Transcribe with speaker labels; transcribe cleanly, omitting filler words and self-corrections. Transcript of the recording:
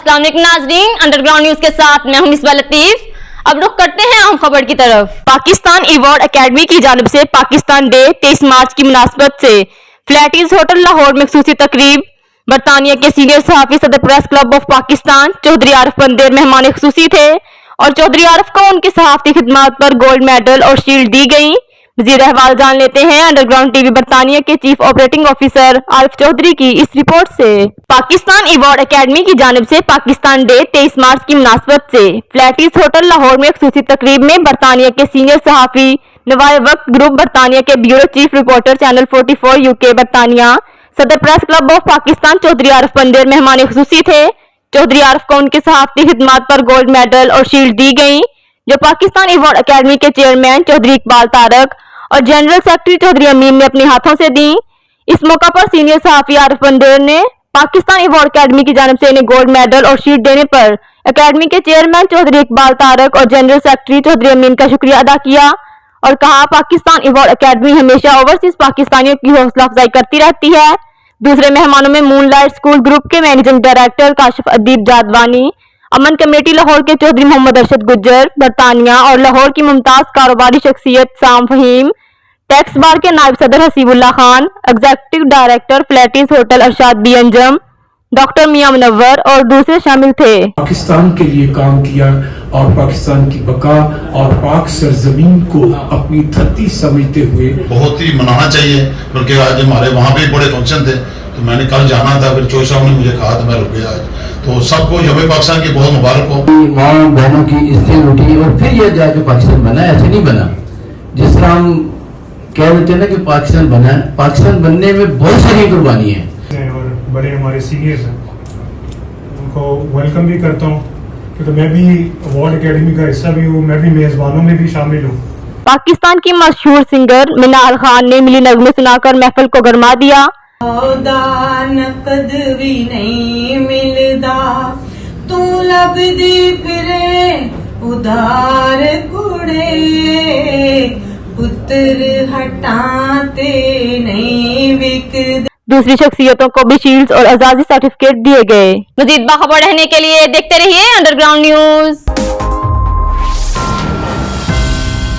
Speaker 1: अस्सलाम वालेकुम नाज़रीन, अंडरग्राउंड न्यूज के साथ मैं हूं मिसबा लतीफ। अब रुख करते हैं अहम खबर की तरफ। पाकिस्तान अवार्ड अकेडमी की जानिब से पाकिस्तान डे 23 मार्च की मुनासबत से फ्लैटीज होटल लाहौर में खुसूसी तकरीब। बरतानिया के सीनियर सहाफ़ी सदर press club of Pakistan Chaudhry Arif Bander मेहमान खुसूसी थे और चौधरी आरिफ को उनकी सहाफ़ती खिदमात पर गोल्ड मेडल और शील्ड दी गई। मज़ीद अहवाल जान लेते हैं अंडरग्राउंड टीवी बरतानिया के chief operating officer Arif Chaudhry की इस रिपोर्ट से। पाकिस्तान अवार्ड अकेडमी की जानिब से पाकिस्तान डे 23 मार्च की मुनासबत से फ्लैटीज होटल लाहौर में खुसूसी तकरीब में बरतानिया के सीनियर सहाफ़ी नवाए वक्त ग्रुप बरतानिया के bureau chief reporter channel 44 UK Bartania सदर press club of Pakistan Chaudhry Arif Bander मेहमान खुसूसी थे। चौधरी आरिफ को उनकी सहाफ़ती खिदमात पर गोल्ड मेडल और शील्ड दी गई, जो पाकिस्तान अवार्ड अकेडमी के चेयरमैन चौधरी इकबाल तारक और जनरल सेक्रेटरी चौधरी अमीन ने अपने हाथों से दी। इस मौका पर सीनियर सहाफ़ी आरिफ बंदेर ने पाकिस्तान अवार्ड अकेडमी की जानिब से इन्हें गोल्ड मेडल और शील्ड देने पर अकेडमी के चेयरमैन चौधरी इकबाल तारक और जनरल सेक्रेटरी चौधरी अमीन का शुक्रिया अदा किया और कहा, पाकिस्तान अवार्ड अकेडमी हमेशा ओवरसीज पाकिस्तानियों की हौसला अफजाई करती रहती है। दूसरे मेहमानों में मूनलाइट स्कूल ग्रुप के मैनेजिंग डायरेक्टर काशिफ अदीब जादवानी, अमन कमेटी लाहौर के चौधरी मोहम्मद अरशद गुज्जर बरतानिया और लाहौर की मुमताज कारोबारी शख्सियत साम फहीम, टैक्स बार के नायब सदर Hasibullah Khan, executive director Flatties hotel Arshad B Anjum, doctor Mian Munawwar और दूसरे शामिल थे।
Speaker 2: पाकिस्तान के लिए काम किया और पाकिस्तान की बका और पाक सरजमीन को अपनी धरती समझते हुए
Speaker 3: बहुत ही मनाना चाहिए। बल्कि आज हमारे वहाँ पे बड़े फंक्शन थे तो मैंने कल जाना था, फिर चोई साहब ने मुझे कहा तो मैं रुक गया आज। तो सबको यौम पाकिस्तान की बहुत मुबारक हो।
Speaker 4: माँ बहनों की इज्जत उठी और फिर यह जाके पाकिस्तान बना, ऐसे नहीं बना जिस तरह हम कह देते हैं ना कि पाकिस्तान बना है। पाकिस्तान बनने में बहुत सारी कुर्बानी है
Speaker 5: और बड़े हमारे सीनियर्स हैं, उनको वेलकम भी करता हूँ क्योंकि मैं भी अवार्ड एकेडमी का हिस्सा भी हूँ, मैं भी मेजबानों में भी शामिल हूँ।
Speaker 1: पाकिस्तान की मशहूर सिंगर मिनाल खान ने मिली नगमे सुनाकर महफिल को गरमा दिया।
Speaker 6: नकद भी नहीं मिलदा तू लभदी फिरे उधार कुड़े पुत्र हटाते नहीं बिक।
Speaker 1: दूसरी शख्सियतों को भी शील्ड्स और एजाजी सर्टिफिकेट दिए गए। मजीद बाखबर रहने के लिए देखते रहिए अंडरग्राउंड न्यूज।